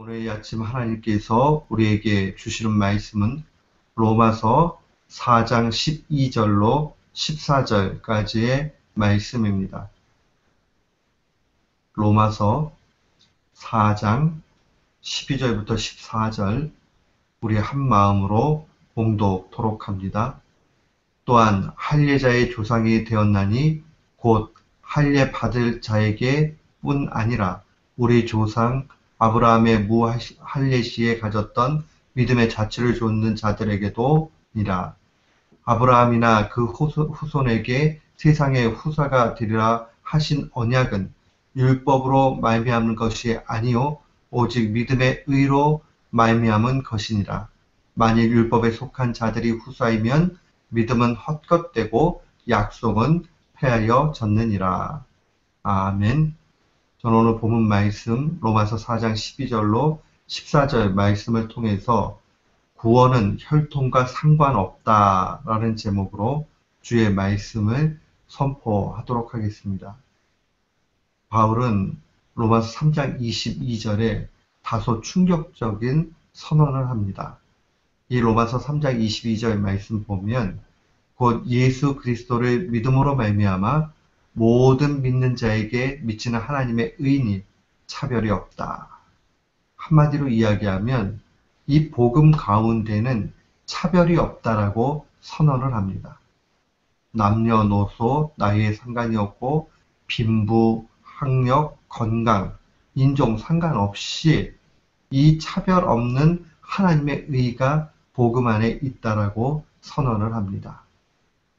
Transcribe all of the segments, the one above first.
오늘 이 아침 하나님께서 우리에게 주시는 말씀은 로마서 4장 12절로 14절까지의 말씀입니다. 로마서 4장 12절부터 14절 우리 한 마음으로 봉독토록 합니다. 또한 할례자의 조상이 되었나니 곧 할례 받을 자에게 뿐 아니라 우리 조상 아브라함의 무할례시에 가졌던 믿음의 자취를 좇는 자들에게도 니라. 아브라함이나 그 후손에게 세상의 후사가 되리라 하신 언약은 율법으로 말미암은 것이 아니요 오직 믿음의 의로 말미암은 것이니라. 만일 율법에 속한 자들이 후사이면 믿음은 헛것되고 약속은 폐하여 졌느니라. 아멘. 저는 오늘 본문 말씀 로마서 4장 12절로 14절 말씀을 통해서 구원은 혈통과 상관없다라는 제목으로 주의 말씀을 선포하도록 하겠습니다. 바울은 로마서 3장 22절에 다소 충격적인 선언을 합니다. 이 로마서 3장 22절 말씀 보면 곧 예수 그리스도를 믿음으로 말미암아 모든 믿는 자에게 미치는 하나님의 의인이 차별이 없다. 한마디로 이야기하면 이 복음 가운데는 차별이 없다라고 선언을 합니다. 남녀노소, 나이에 상관이 없고 빈부, 학력, 건강, 인종 상관없이 이 차별 없는 하나님의 의가 복음 안에 있다라고 선언을 합니다.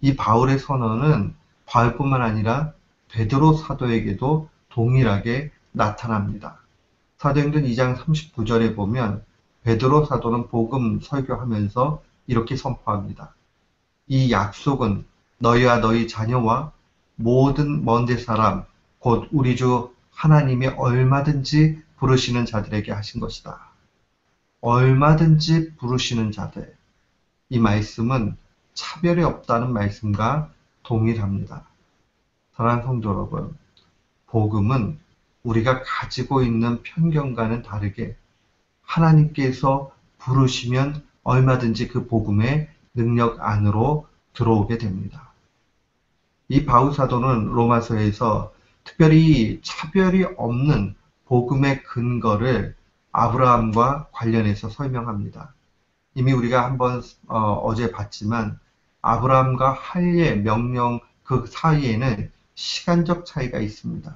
이 바울의 선언은 바울뿐만 아니라 베드로 사도에게도 동일하게 나타납니다. 사도행전 2장 39절에 보면 베드로 사도는 복음 설교하면서 이렇게 선포합니다. 이 약속은 너희와 너희 자녀와 모든 먼데 사람 곧 우리 주 하나님이 얼마든지 부르시는 자들에게 하신 것이다. 얼마든지 부르시는 자들. 이 말씀은 차별이 없다는 말씀과 동일합니다. 사랑하는 성도 여러분, 복음은 우리가 가지고 있는 편견과는 다르게 하나님께서 부르시면 얼마든지 그 복음의 능력 안으로 들어오게 됩니다. 이 바울 사도는 로마서에서 특별히 차별이 없는 복음의 근거를 아브라함과 관련해서 설명합니다. 이미 우리가 한번 어제 봤지만 아브라함과 할례 명령 그 사이에는 시간적 차이가 있습니다.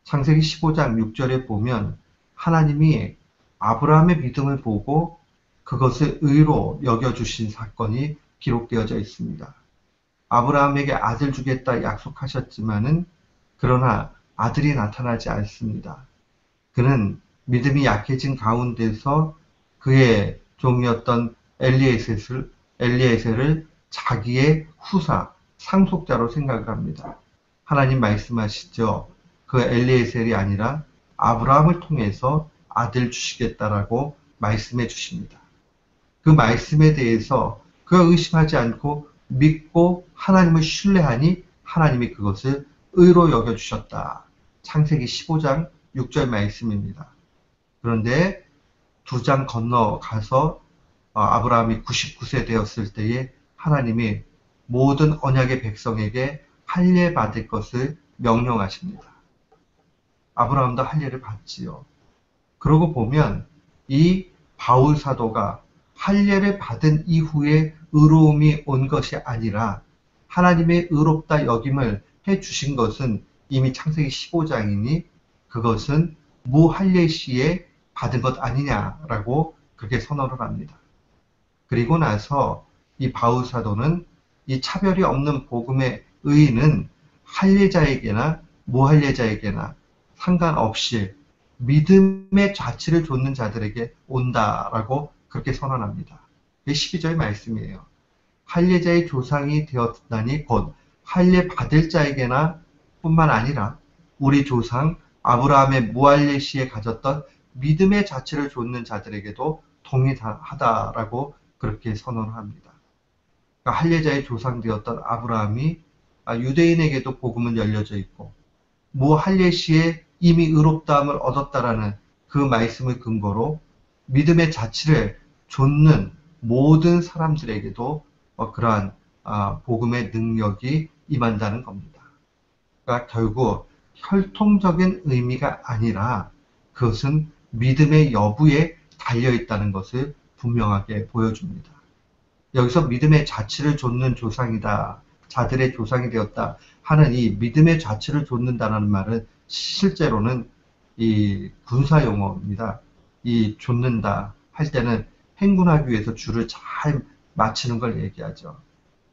창세기 15장 6절에 보면 하나님이 아브라함의 믿음을 보고 그것을 의로 여겨주신 사건이 기록되어져 있습니다. 아브라함에게 아들 주겠다 약속하셨지만은 그러나 아들이 나타나지 않습니다. 그는 믿음이 약해진 가운데서 그의 종이었던 엘리에셀을 자기의 후사, 상속자로 생각을 합니다. 하나님 말씀하시죠. 그 엘리에셀이 아니라 아브라함을 통해서 아들 주시겠다라고 말씀해 주십니다. 그 말씀에 대해서 그가 의심하지 않고 믿고 하나님을 신뢰하니 하나님이 그것을 의로 여겨주셨다. 창세기 15장 6절 말씀입니다. 그런데 두 장 건너가서 아브라함이 99세 되었을 때에 하나님이 모든 언약의 백성에게 할례 받을 것을 명령하십니다. 아브라함도 할례를 받지요. 그러고 보면 이 바울 사도가 할례를 받은 이후에 의로움이 온 것이 아니라 하나님의 의롭다 여김을 해주신 것은 이미 창세기 15장이니 그것은 무할례 시에 받은 것 아니냐라고 그렇게 선언을 합니다. 그리고 나서 이 바울 사도는 이 차별이 없는 복음의 의의는 할례자에게나 무할례자에게나 상관없이 믿음의 자취를 좇는 자들에게 온다라고 그렇게 선언합니다. 이게 12절 말씀이에요. 할례자의 조상이 되었다니 곧 할례 받을 자에게나 뿐만 아니라 우리 조상 아브라함의 무할례 시에 가졌던 믿음의 자취를 좇는 자들에게도 동일하다라고 그렇게 선언을 합니다. 그러니까 할례자의 조상 되었던 아브라함이 유대인에게도 복음은 열려져 있고 무할례 시에 이미 의롭다함을 얻었다라는 그 말씀을 근거로 믿음의 자취를 좇는 모든 사람들에게도 그러한 복음의 능력이 임한다는 겁니다. 그러니까 결국 혈통적인 의미가 아니라 그것은 믿음의 여부에 달려있다는 것을 분명하게 보여줍니다. 여기서 믿음의 자취를 좇는 조상이다, 자들의 조상이 되었다 하는 이 믿음의 자취를 좇는다는 말은 실제로는 이 군사 용어입니다. 이 좇는다 할 때는 행군하기 위해서 줄을 잘 맞추는 걸 얘기하죠.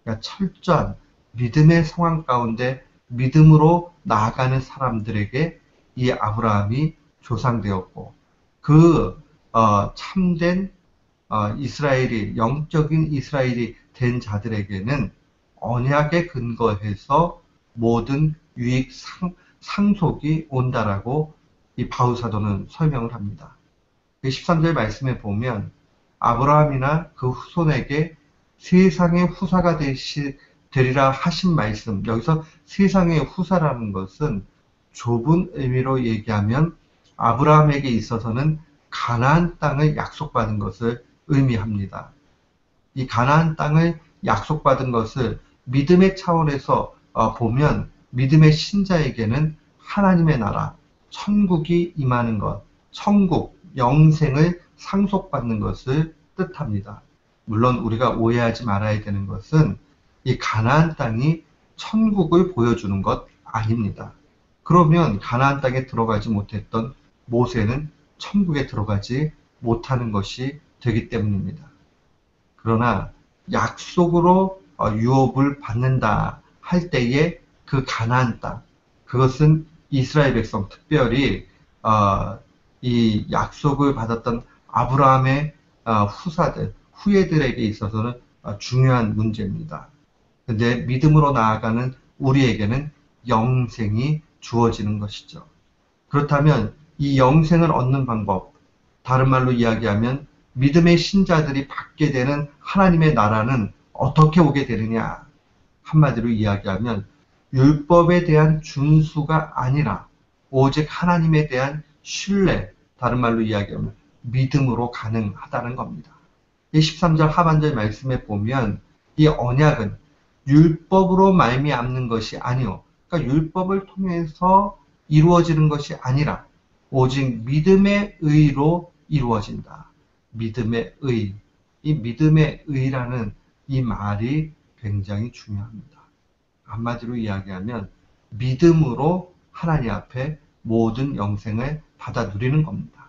그러니까 철저한 믿음의 상황 가운데 믿음으로 나아가는 사람들에게 이 아브라함이 조상되었고 그 참된 이스라엘이 영적인 이스라엘이 된 자들에게는 언약에 근거해서 모든 유익 상속이 온다라고 이 바울 사도는 설명을 합니다. 13절 말씀에 보면 아브라함이나 그 후손에게 세상의 후사가 되리라 하신 말씀, 여기서 세상의 후사라는 것은 좁은 의미로 얘기하면 아브라함에게 있어서는 가나안 땅을 약속받은 것을 의미합니다. 이 가나안 땅을 약속받은 것을 믿음의 차원에서 보면 믿음의 신자에게는 하나님의 나라, 천국이 임하는 것, 천국, 영생을 상속받는 것을 뜻합니다. 물론 우리가 오해하지 말아야 되는 것은 이 가나안 땅이 천국을 보여주는 것 아닙니다. 그러면 가나안 땅에 들어가지 못했던 모세는 천국에 들어가지 못하는 것이 되기 때문입니다. 그러나 약속으로 유업을 받는다 할 때에 그 가나안 땅, 그것은 이스라엘 백성, 특별히 이 약속을 받았던 아브라함의 후사들, 후예들에게 있어서는 중요한 문제입니다. 근데 믿음으로 나아가는 우리에게는 영생이 주어지는 것이죠. 그렇다면 이 영생을 얻는 방법, 다른 말로 이야기하면 믿음의 신자들이 받게 되는 하나님의 나라는 어떻게 오게 되느냐? 한마디로 이야기하면 율법에 대한 준수가 아니라 오직 하나님에 대한 신뢰, 다른 말로 이야기하면 믿음으로 가능하다는 겁니다. 이 13절 하반절 말씀에 보면 이 언약은 율법으로 말미암는 것이 아니요, 그러니까 율법을 통해서 이루어지는 것이 아니라 오직 믿음의 의로 이루어진다. 믿음의 의. 이 믿음의 의라는 이 말이 굉장히 중요합니다. 한마디로 이야기하면 믿음으로 하나님 앞에 모든 영생을 받아 누리는 겁니다.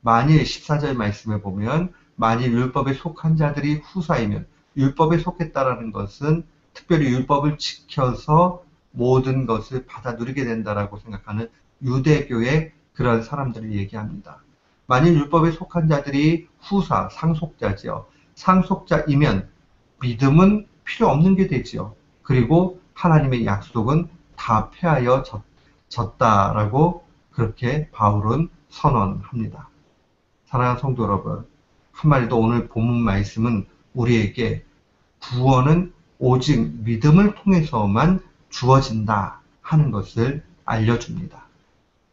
만일 14절 말씀에 보면 만일 율법에 속한 자들이 후사이면, 율법에 속했다라는 것은 특별히 율법을 지켜서 모든 것을 받아 누리게 된다라고 생각하는 유대교의 그런 사람들을 얘기합니다. 만일 율법에 속한 자들이 후사, 상속자지요. 상속자이면 믿음은 필요 없는 게 되지요. 그리고 하나님의 약속은 다 폐하여 졌다라고 그렇게 바울은 선언합니다. 사랑하는 성도 여러분, 한마디로 오늘 본문 말씀은 우리에게 구원은 오직 믿음을 통해서만 주어진다 하는 것을 알려줍니다.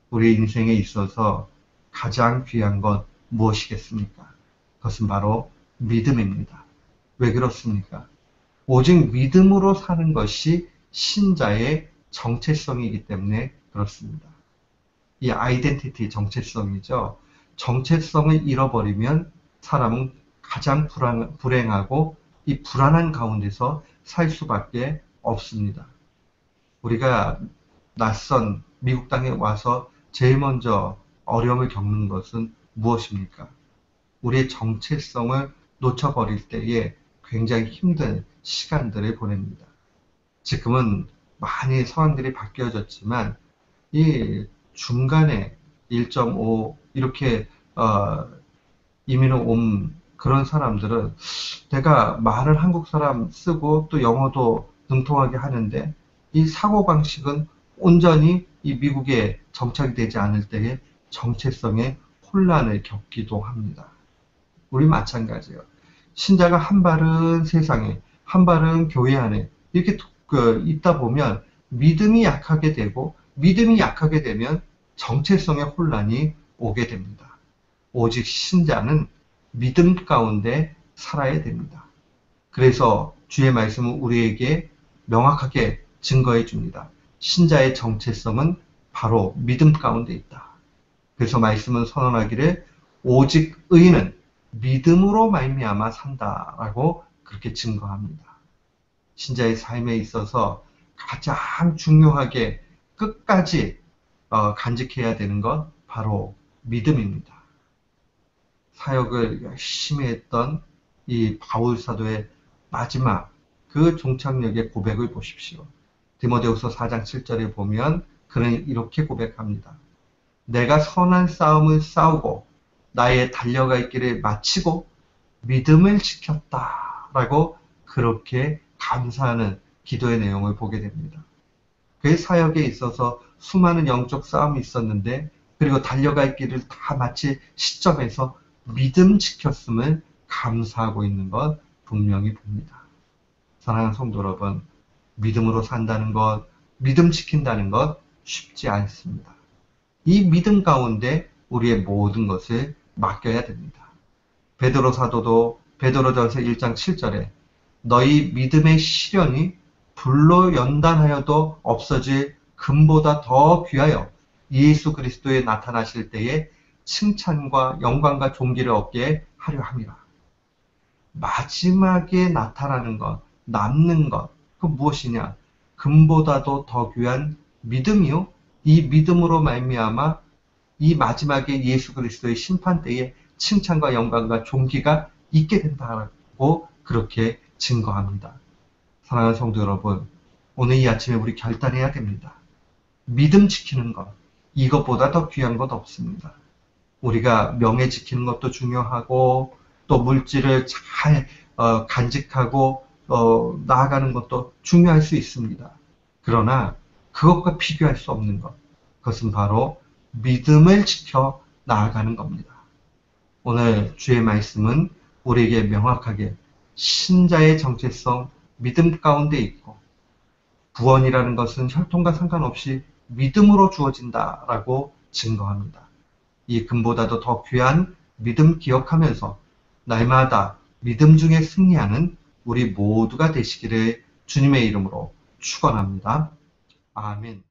우리 인생에 있어서 가장 귀한 건 무엇이겠습니까? 그것은 바로 믿음입니다. 왜 그렇습니까? 오직 믿음으로 사는 것이 신자의 정체성이기 때문에 그렇습니다. 이 아이덴티티, 정체성이죠. 정체성을 잃어버리면 사람은 가장 불행하고 이 불안한 가운데서 살 수밖에 없습니다. 우리가 낯선 미국 땅에 와서 제일 먼저 어려움을 겪는 것은 무엇입니까? 우리의 정체성을 놓쳐버릴 때에 굉장히 힘든 시간들을 보냅니다. 지금은 많이 상황들이 바뀌어졌지만 이 중간에 1.5 이렇게 이민을 온 그런 사람들은 내가 말을 한국 사람 쓰고 또 영어도 능통하게 하는데 이 사고방식은 온전히 이 미국에 정착이 되지 않을 때에 정체성의 혼란을 겪기도 합니다. 우리 마찬가지예요. 신자가 한 발은 세상에, 한 발은 교회 안에 이렇게 있다 보면 믿음이 약하게 되고 믿음이 약하게 되면 정체성의 혼란이 오게 됩니다. 오직 신자는 믿음 가운데 살아야 됩니다. 그래서 주의 말씀은 우리에게 명확하게 증거해 줍니다. 신자의 정체성은 바로 믿음 가운데 있다. 그래서 말씀은 선언하기를 오직 의인은 믿음으로 말미암아 산다라고 그렇게 증거합니다. 신자의 삶에 있어서 가장 중요하게 끝까지 간직해야 되는 것 바로 믿음입니다. 사역을 열심히 했던 이 바울 사도의 마지막 그 종착역의 고백을 보십시오. 디모데후서 4장 7절에 보면 그는 이렇게 고백합니다. 내가 선한 싸움을 싸우고 나의 달려갈 길을 마치고 믿음을 지켰다라고 그렇게 감사하는 기도의 내용을 보게 됩니다. 그의 사역에 있어서 수많은 영적 싸움이 있었는데 그리고 달려갈 길을 다 마칠 시점에서 믿음 지켰음을 감사하고 있는 것 분명히 봅니다. 사랑하는 성도 여러분, 믿음으로 산다는 것, 믿음 지킨다는 것 쉽지 않습니다. 이 믿음 가운데 우리의 모든 것을 맡겨야 됩니다. 베드로 사도도 베드로전서 1장 7절에 너희 믿음의 시련이 불로 연단하여도 없어질 금보다 더 귀하여 예수 그리스도에 나타나실 때에 칭찬과 영광과 존귀를 얻게 하려 함이라. 마지막에 나타나는 것, 남는 것, 그 무엇이냐? 금보다도 더 귀한 믿음이요. 이 믿음으로 말미암아 이 마지막에 예수 그리스도의 심판 때에 칭찬과 영광과 존귀가 있게 된다고 그렇게 증거합니다. 사랑하는 성도 여러분, 오늘 이 아침에 우리 결단해야 됩니다. 믿음 지키는 것, 이것보다 더 귀한 것 없습니다. 우리가 명예 지키는 것도 중요하고 또 물질을 잘 간직하고 나아가는 것도 중요할 수 있습니다. 그러나 그것과 비교할 수 없는 것, 그것은 바로 믿음을 지켜 나아가는 겁니다. 오늘 주의 말씀은 우리에게 명확하게 신자의 정체성, 믿음 가운데 있고 구원이라는 것은 혈통과 상관없이 믿음으로 주어진다라고 증거합니다. 이 금보다도 더 귀한 믿음 기억하면서 날마다 믿음 중에 승리하는 우리 모두가 되시기를 주님의 이름으로 축원합니다. 아멘.